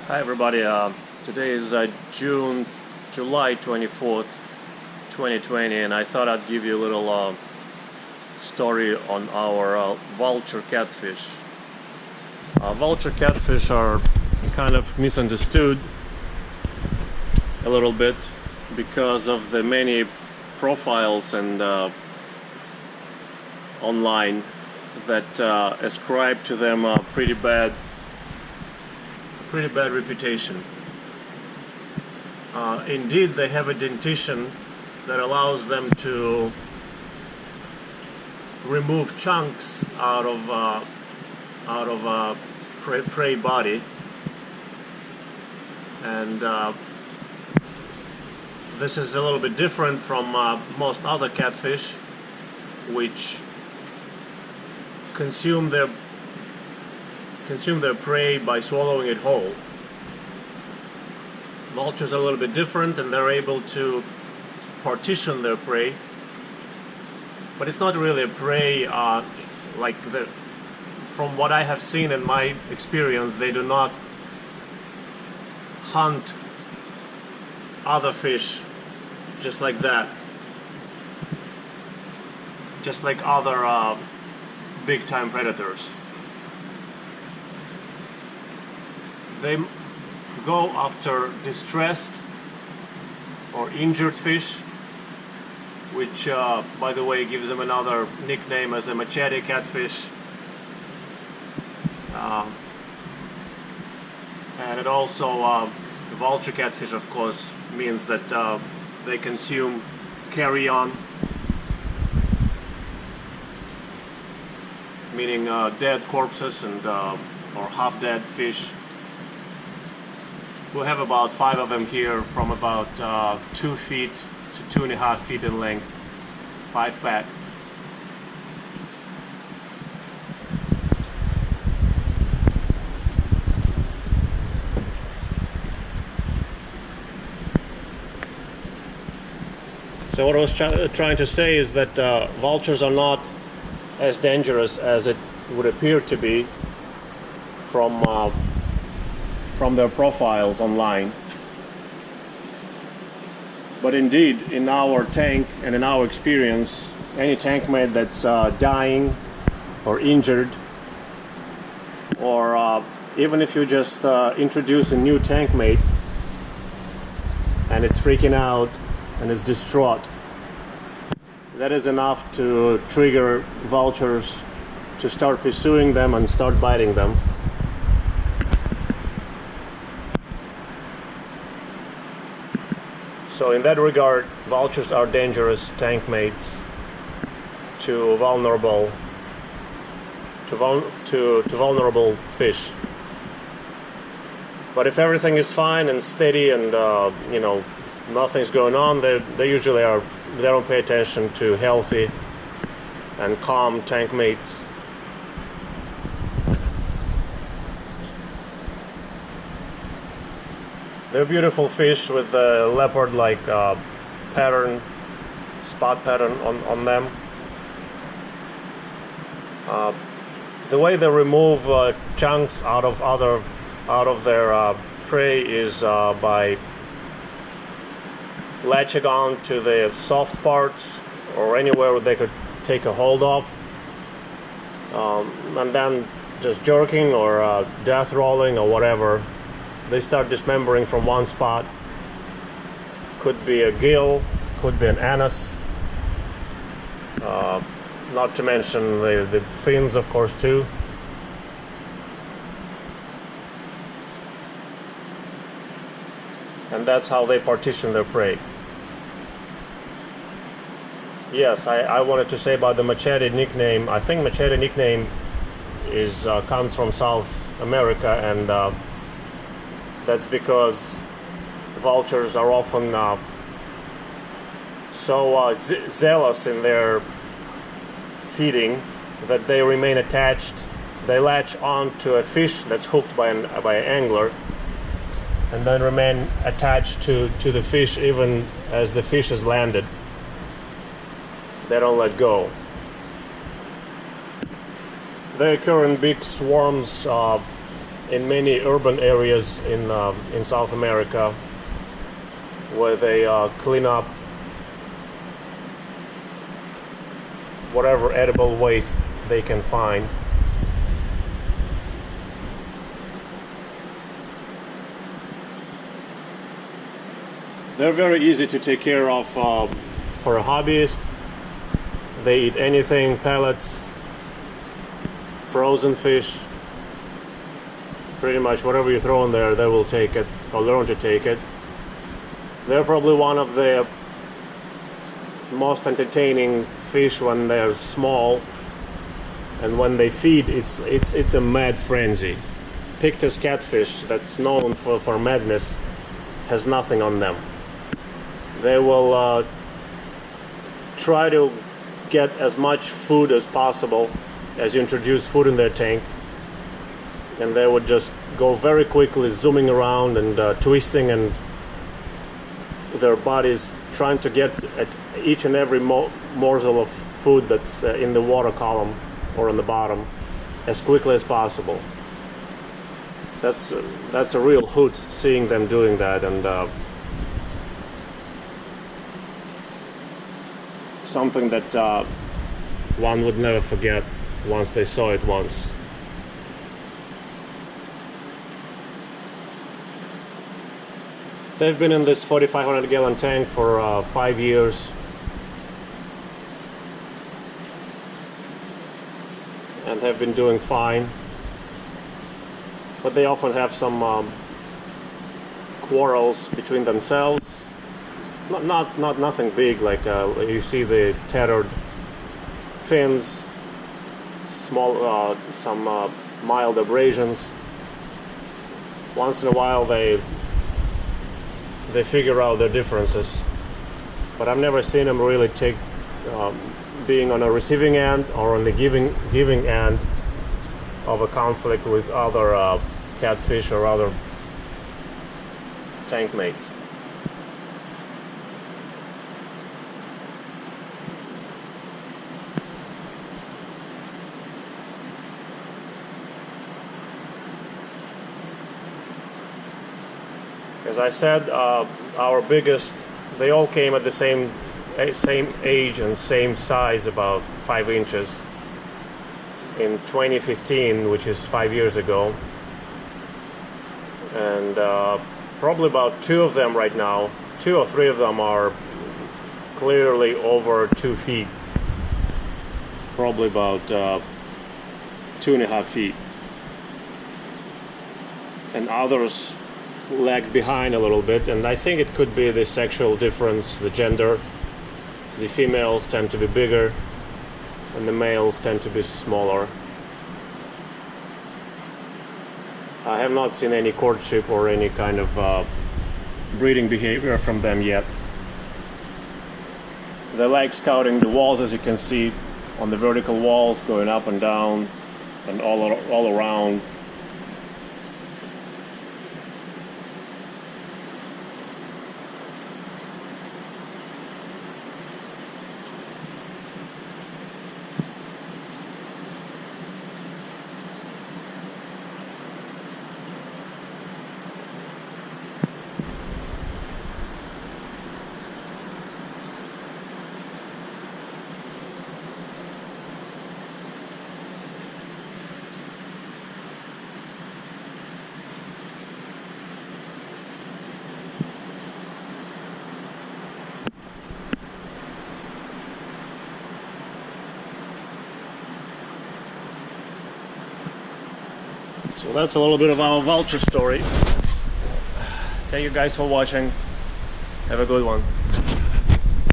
Hi everybody, today is July 24th, 2020, and I thought I'd give you a little story on our vulture catfish. Vulture catfish are kind of misunderstood a little bit because of the many profiles and online that ascribe to them a pretty bad reputation. Indeed, they have a dentition that allows them to remove chunks out of prey body, and this is a little bit different from most other catfish, which consume their prey by swallowing it whole. Vultures are a little bit different, and they're able to partition their prey, but it's not really a prey from what I have seen in my experience. They do not hunt other fish just like that, just like other big-time predators. They go after distressed or injured fish, which by the way gives them another nickname as a machete catfish. And it also, vulture catfish of course means that they consume carrion, meaning dead corpses and or half-dead fish. We have about 5 of them here, from about 2 feet to 2.5 feet in length, 5-pack. So what I was trying to say is that vultures are not as dangerous as it would appear to be from their profiles online. But indeed, in our tank and in our experience, any tank mate that's dying or injured, or even if you just introduce a new tank mate and it's freaking out and is distraught, that is enough to trigger vultures to start pursuing them and start biting them. So in that regard, vultures are dangerous tank mates to vulnerable fish. But if everything is fine and steady and nothing's going on, they usually are. They don't pay attention to healthy and calm tank mates. They're beautiful fish with a leopard-like pattern, spot pattern on them. The way they remove chunks out of their prey is by latching on to the soft parts or anywhere where they could take a hold of, and then just jerking or death rolling or whatever. They start dismembering from one spot. Could be a gill, could be an anus, not to mention the fins, of course, too. And that's how they partition their prey. Yes, I wanted to say about the machete nickname. I think machete nickname comes from South America, and that's because vultures are often so zealous in their feeding that they remain attached. They latch on to a fish that's hooked by an angler, and then remain attached to the fish even as the fish is landed. They don't let go. They occur in big swarms in many urban areas in South America, where they clean up whatever edible waste they can find. They're very easy to take care of for a hobbyist. They eat anything, pellets, frozen fish, pretty much whatever you throw in there, they will take it or learn to take it. They're probably one of the most entertaining fish when they're small, and when they feed, it's a mad frenzy. Pictus catfish, that's known for madness, has nothing on them. They will try to get as much food as possible as you introduce food in their tank, and they would just go very quickly, zooming around and twisting, and their bodies trying to get at each and every morsel of food that's in the water column or on the bottom as quickly as possible. That's a real hoot seeing them doing that, and something that one would never forget once they saw it once. They've been in this 4,500 gallon tank for 5 years, and have been doing fine, but they often have some quarrels between themselves. Nothing big, like you see the tattered fins, small some mild abrasions. Once in a while they figure out their differences, but I've never seen them really take being on a receiving end or on the giving end of a conflict with other catfish or other tank mates. As I said, our biggest, they all came at the same age and same size, about 5 inches, in 2015, which is 5 years ago. And probably about 2 of them right now, 2 or 3 of them are clearly over 2 feet. Probably about 2.5 feet. And others lag behind a little bit, and I think it could be the sexual difference, the gender. The females tend to be bigger and the males tend to be smaller. I have not seen any courtship or any kind of breeding behavior from them yet. They like scouting the walls, as you can see on the vertical walls, going up and down and all around. So that's a little bit of our vulture story. Thank you guys for watching. Have a good one.